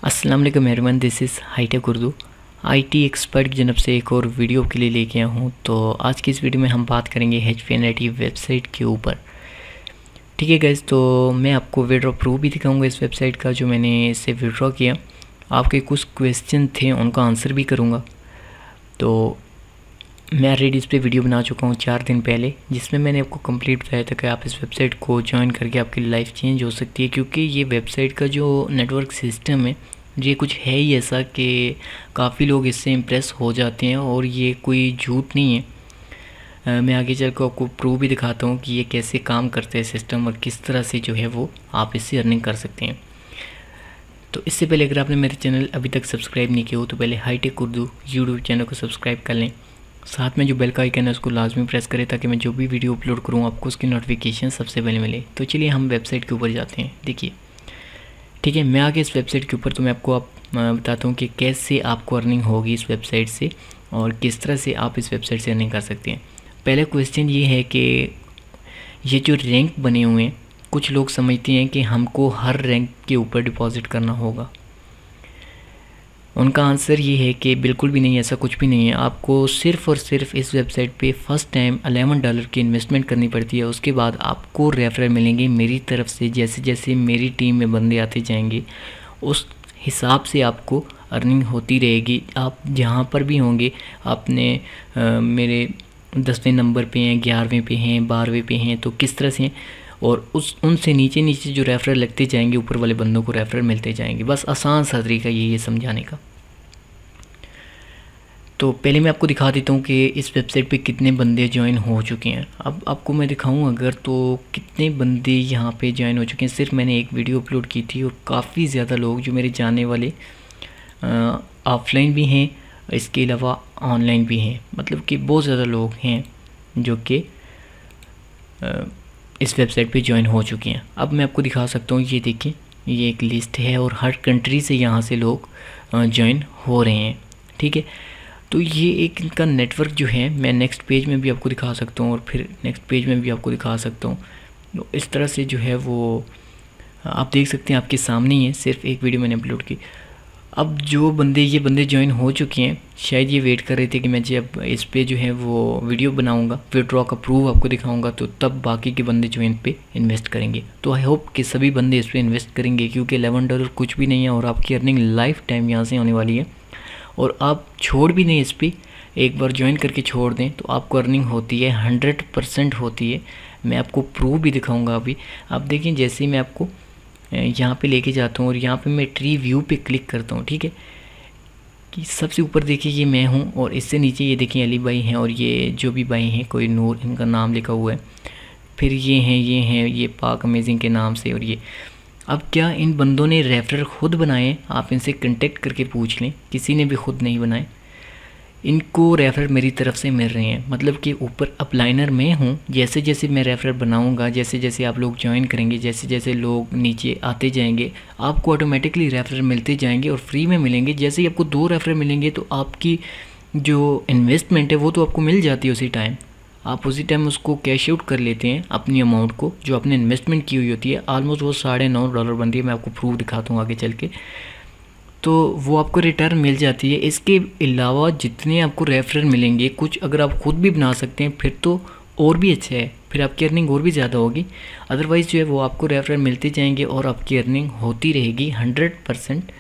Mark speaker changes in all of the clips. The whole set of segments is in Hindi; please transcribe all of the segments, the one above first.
Speaker 1: अस्सलाम वालेकुम everyone, this is high tech Urdu IT expert की जनब से एक और वीडियो के लिए लेके आया हूँ। तो आज की इस वीडियो में हम बात करेंगे HPNIT वेबसाइट के ऊपर। ठीक है गाइस, तो मैं आपको विड्रॉ प्रूफ भी दिखाऊंगा इस वेबसाइट का, जो मैंने इससे विड्रॉ किया। आपके कुछ क्वेश्चन थे, उनका आंसर भी करूँगा। तो मैं ऑलरेडी इस पर वीडियो बना चुका हूँ 4 दिन पहले, जिसमें मैंने आपको कंप्लीट बताया था कि आप इस वेबसाइट को ज्वाइन करके आपकी लाइफ चेंज हो सकती है। क्योंकि ये वेबसाइट का जो नेटवर्क सिस्टम है, ये कुछ है ही ऐसा कि काफ़ी लोग इससे इम्प्रेस हो जाते हैं, और ये कोई झूठ नहीं है। मैं आगे चल कर आपको प्रूफ भी दिखाता हूँ कि ये कैसे काम करता है सिस्टम, और किस तरह से जो है वो आप इससे अर्निंग कर सकते हैं। तो इससे पहले अगर आपने मेरे चैनल अभी तक सब्सक्राइब नहीं किया हो तो पहले हाईटेक उर्दू यूट्यूब चैनल को सब्सक्राइब कर लें। साथ में जो बेल का आइकन है उसको लाजमी प्रेस करें, ताकि मैं जो भी वीडियो अपलोड करूँ आपको उसकी नोटिफिकेशन सबसे पहले मिले। तो चलिए हम वेबसाइट के ऊपर जाते हैं। देखिए, ठीक है, मैं आगे इस वेबसाइट के ऊपर तो मैं आपको बताता हूँ कि कैसे आपको अर्निंग होगी इस वेबसाइट से, और किस तरह से आप इस वेबसाइट से अर्निंग कर सकते हैं। पहले क्वेश्चन ये है कि ये जो रैंक बने हुए हैं, कुछ लोग समझते हैं कि हमको हर रैंक के ऊपर डिपॉजिट करना होगा। उनका आंसर ये है कि बिल्कुल भी नहीं, ऐसा कुछ भी नहीं है। आपको सिर्फ़ और सिर्फ इस वेबसाइट पे फ़र्स्ट टाइम $11 की इन्वेस्टमेंट करनी पड़ती है। उसके बाद आपको रेफरल मिलेंगे मेरी तरफ से। जैसे जैसे मेरी टीम में बंदे आते जाएंगे, उस हिसाब से आपको अर्निंग होती रहेगी। आप जहाँ पर भी होंगे, आपने मेरे 10वें नंबर पे हैं, 11वें पे हैं, 12वें पे हैं, तो किस तरह से हैं, और उनसे नीचे नीचे जो रेफरल लगते जाएंगे, ऊपर वाले बंदों को रेफरल मिलते जाएंगे। बस आसान सा तरीका यही है समझाने का। तो पहले मैं आपको दिखा देता हूँ कि इस वेबसाइट पे कितने बंदे ज्वाइन हो चुके हैं। अब आपको मैं दिखाऊँ अगर, तो कितने बंदे यहाँ पे ज्वाइन हो चुके हैं। सिर्फ मैंने एक वीडियो अपलोड की थी, और काफ़ी ज़्यादा लोग जो मेरे जानने वाले ऑफलाइन भी हैं, इसके अलावा ऑनलाइन भी हैं। मतलब कि बहुत ज़्यादा लोग हैं जो कि इस वेबसाइट पे ज्वाइन हो चुके हैं। अब मैं आपको दिखा सकता हूँ, ये देखिए, ये एक लिस्ट है, और हर कंट्री से यहाँ से लोग ज्वाइन हो रहे हैं। ठीक है, तो ये एक इनका नेटवर्क जो है, मैं नेक्स्ट पेज में भी आपको दिखा सकता हूँ, और फिर नेक्स्ट पेज में भी आपको दिखा सकता हूँ। तो इस तरह से जो है वो आप देख सकते हैं, आपके सामने ही है। सिर्फ एक वीडियो मैंने अपलोड की। अब जो ये बंदे ज्वाइन हो चुके हैं, शायद ये वेट कर रहे थे कि मैं जब इस पे जो है वो वीडियो बनाऊंगा, विड्रॉ का प्रूफ आपको दिखाऊंगा, तो तब बाकी के बंदे जो इन पे इन्वेस्ट करेंगे। तो आई होप कि सभी बंदे इस पर इन्वेस्ट करेंगे, क्योंकि $11 कुछ भी नहीं है, और आपकी अर्निंग लाइफ टाइम यहाँ से होने वाली है। और आप छोड़ भी नहीं इस पर, एक बार ज्वाइन करके छोड़ दें तो आपको अर्निंग होती है, 100% होती है। मैं आपको प्रूफ भी दिखाऊंगा अभी। आप देखिए, जैसे ही मैं आपको यहाँ पे लेके जाता हूँ, और यहाँ पे मैं ट्री व्यू पे क्लिक करता हूँ, ठीक है, कि सबसे ऊपर देखिए ये मैं हूँ, और इससे नीचे ये देखिए अली भाई हैं, और ये जो भी भाई हैं, कोई नूर इनका नाम लिखा हुआ है। फिर ये हैं ये पाक अमेजिंग के नाम से। और ये, अब क्या इन बंदों ने रेफरल ख़ुद बनाए? आप इनसे कांटेक्ट करके पूछ लें, किसी ने भी ख़ुद नहीं बनाए। इनको रेफरल मेरी तरफ से मिल रहे हैं, मतलब कि ऊपर अपलाइनर में हूँ। जैसे जैसे मैं रेफरल बनाऊँगा, जैसे जैसे आप लोग ज्वाइन करेंगे, जैसे जैसे लोग नीचे आते जाएंगे, आपको ऑटोमेटिकली रेफरल मिलते जाएंगे, और फ्री में मिलेंगे। जैसे ही आपको 2 रेफरल मिलेंगे, तो आपकी जो इन्वेस्टमेंट है वो तो आपको मिल जाती है उसी टाइम। आप उसी टाइम उसको कैश आउट कर लेते हैं, अपनी अमाउंट को जो आपने इन्वेस्टमेंट की हुई होती है। ऑलमोस्ट वो $9.5 बनती है। मैं आपको प्रूफ दिखाता हूँ आगे चल के। तो वो आपको रिटर्न मिल जाती है। इसके अलावा जितने आपको रेफरल मिलेंगे, कुछ अगर आप ख़ुद भी बना सकते हैं फिर तो और भी अच्छा है, फिर आपकी अर्निंग और भी ज़्यादा होगी। अदरवाइज़ जो है वो आपको रेफरल मिलते जाएंगे, और आपकी अर्निंग होती रहेगी 100%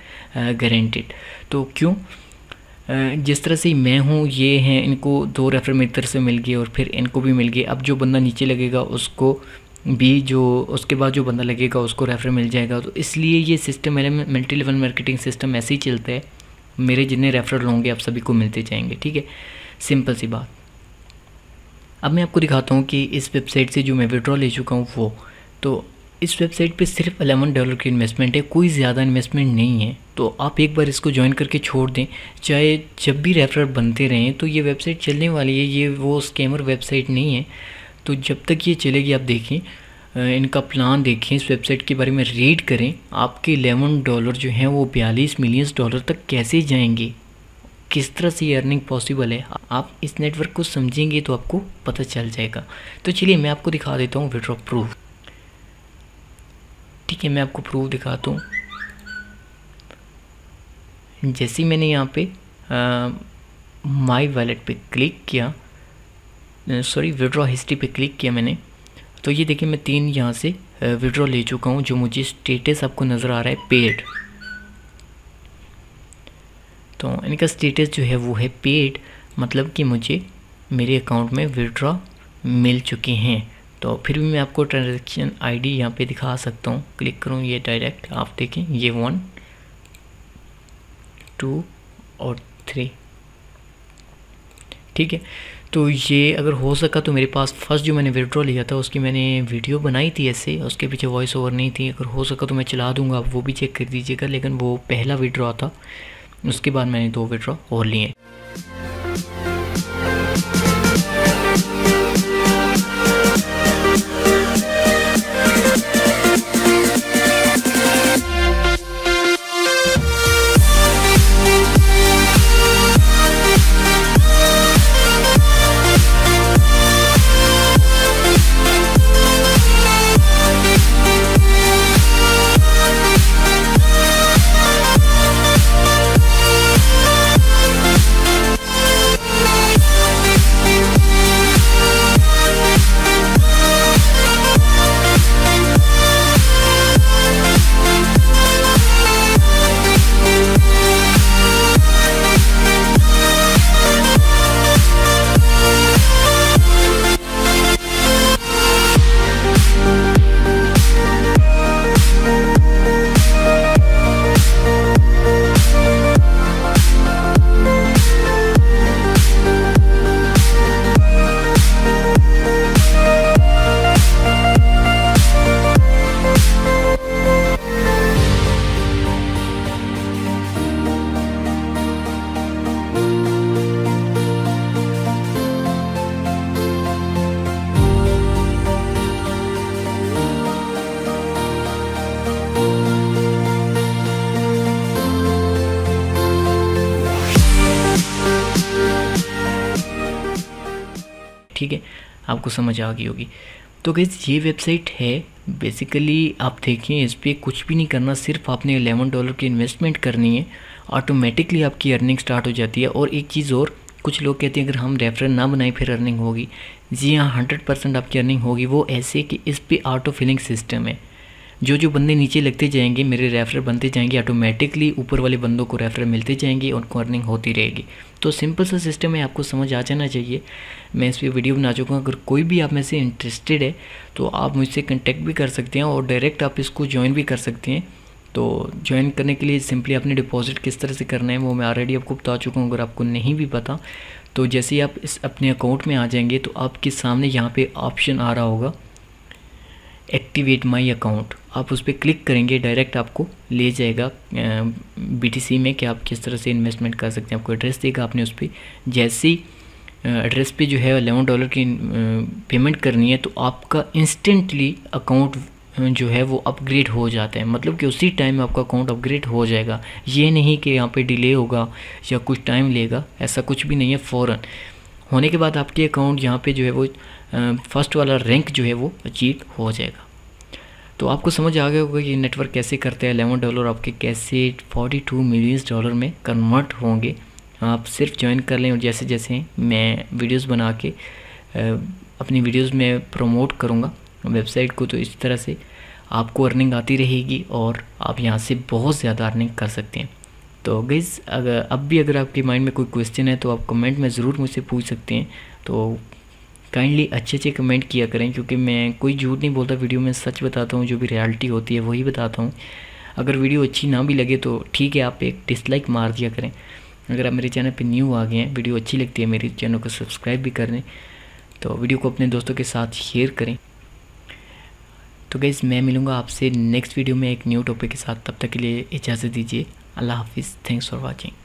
Speaker 1: गारंटेड। तो क्यों, जिस तरह से मैं हूँ, ये हैं, इनको 2 रेफरल मेरी तरफ से मिल गए, और फिर इनको भी मिल गए। अब जो बंदा नीचे लगेगा उसको भी, जो उसके बाद जो बंदा लगेगा उसको रेफरल मिल जाएगा। तो इसलिए ये system multi level marketing system ऐसे ही चलता है। मेरे जितने रेफरल होंगे आप सभी को मिलते जाएंगे। ठीक है, सिंपल सी बात। अब मैं आपको दिखाता हूँ कि इस वेबसाइट से जो मैं विड्रॉ ले चुका हूँ वो, तो इस वेबसाइट पे सिर्फ $11 की इन्वेस्टमेंट है, कोई ज़्यादा इन्वेस्टमेंट नहीं है। तो आप एक बार इसको ज्वाइन करके छोड़ दें, चाहे जब भी रेफरल बनते रहें, तो ये वेबसाइट चलने वाली है। ये वो स्कैमर वेबसाइट नहीं है। तो जब तक ये चलेगी, आप देखें, इनका प्लान देखें, इस वेबसाइट के बारे में रीड करें। आपके $11 जो हैं वो $42 मिलियन तक कैसे जाएंगे, किस तरह से ये अर्निंग पॉसिबल है। आप इस नेटवर्क को समझेंगे तो आपको पता चल जाएगा। तो चलिए मैं आपको दिखा देता हूँ विड्रॉ प्रूफ। ठीक है, मैं आपको प्रूफ दिखाता हूँ। जैसे ही मैंने यहाँ पे माई वॉलेट पे क्लिक किया, सॉरी विड्रॉ हिस्ट्री पे क्लिक किया मैंने, तो ये देखिए मैं 3 यहाँ से विड्रॉ ले चुका हूँ। जो मुझे स्टेटस आपको नज़र आ रहा है पेड, तो इनका स्टेटस जो है वो है पेड, मतलब कि मुझे मेरे अकाउंट में विड्रॉ मिल चुके हैं। तो फिर भी मैं आपको ट्रांजैक्शन आईडी यहाँ पे दिखा सकता हूँ। क्लिक करूँ ये डायरेक्ट, आप देखें ये 1 2 और 3, ठीक है। तो ये अगर हो सका तो मेरे पास फर्स्ट जो मैंने विड्रॉ लिया था उसकी मैंने वीडियो बनाई थी ऐसे, उसके पीछे वॉइस ओवर नहीं थी। अगर हो सका तो मैं चला दूंगा, आप वो भी चेक कर दीजिएगा। लेकिन वो पहला विड्रॉ था, उसके बाद मैंने 2 विड्रॉ और लिए। ठीक है, आपको समझ आ गई होगी। तो गाइस ये वेबसाइट है, बेसिकली आप देखिए इस पर कुछ भी नहीं करना, सिर्फ आपने $11 की इन्वेस्टमेंट करनी है, ऑटोमेटिकली आपकी अर्निंग स्टार्ट हो जाती है। और एक चीज़ और, कुछ लोग कहते हैं अगर हम रेफरल ना बनाए फिर अर्निंग होगी। जी हाँ, 100% आपकी अर्निंग होगी। वो ऐसे कि इस पर ऑटो फिलिंग सिस्टम है, जो बंदे नीचे लगते जाएंगे मेरे रेफरल बनते जाएंगे, ऑटोमेटिकली ऊपर वाले बंदों को रेफरल मिलते जाएंगे, उनको अर्निंग होती रहेगी। तो सिंपल सा सिस्टम है, आपको समझ आ जाना चाहिए। मैं इस पर वीडियो बना चुका हूँ, अगर कोई भी आप में से इंटरेस्टेड है तो आप मुझसे कांटेक्ट भी कर सकते हैं और डायरेक्ट आप इसको ज्वाइन भी कर सकते हैं। तो ज्वाइन करने के लिए सिंपली आपने डिपॉजिट किस तरह से करना है वो मैं ऑलरेडी आपको बता चुका हूँ। अगर आपको नहीं भी पता तो जैसे ही आप इस अपने अकाउंट में आ जाएंगे तो आपके सामने यहाँ पे ऑप्शन आ रहा होगा एक्टिवेट माई अकाउंट, आप उस पर क्लिक करेंगे, डायरेक्ट आपको ले जाएगा BTC में कि आप किस तरह से इन्वेस्टमेंट कर सकते हैं। आपको एड्रेस देगा, आपने उस पर जैसे ही एड्रेस पे जो है $11 की पेमेंट करनी है तो आपका इंस्टेंटली अकाउंट जो है वो अपग्रेड हो जाता है, मतलब कि उसी टाइम में आपका अकाउंट अपग्रेड हो जाएगा। ये नहीं कि यहाँ पे डिले होगा या कुछ टाइम लेगा, ऐसा कुछ भी नहीं है। फ़ौरन होने के बाद आपके अकाउंट यहाँ पे जो है वो फर्स्ट वाला रैंक जो है वो अचीव हो जाएगा। तो आपको समझ आ गया होगा कि नेटवर्क कैसे करते हैं, $11 आपके कैसे $42 मिलियन में कन्वर्ट होंगे। आप सिर्फ ज्वाइन कर लें और जैसे जैसे मैं वीडियोस बना के अपनी वीडियोस में प्रमोट करूँगा वेबसाइट को, तो इस तरह से आपको अर्निंग आती रहेगी और आप यहाँ से बहुत ज़्यादा अर्निंग कर सकते हैं। तो गाइस अगर आपके माइंड में कोई क्वेश्चन है तो आप कमेंट में ज़रूर मुझसे पूछ सकते हैं। तो काइंडली अच्छे कमेंट किया करें, क्योंकि मैं कोई झूठ नहीं बोलता, वीडियो में सच बताता हूँ, जो भी रियलिटी होती है वही बताता हूँ। अगर वीडियो अच्छी ना भी लगे तो ठीक है, आप एक डिसलाइक मार दिया करें। अगर आप मेरे चैनल पे न्यू आ गए हैं, वीडियो अच्छी लगती है मेरे चैनल को सब्सक्राइब भी कर दें, तो वीडियो को अपने दोस्तों के साथ शेयर करें। तो गाइस मैं मिलूँगा आपसे नेक्स्ट वीडियो में एक न्यू टॉपिक के साथ, तब तक के लिए इजाज़त दीजिए। अल्लाह हाफिज़, थैंक्स फॉर वॉचिंग।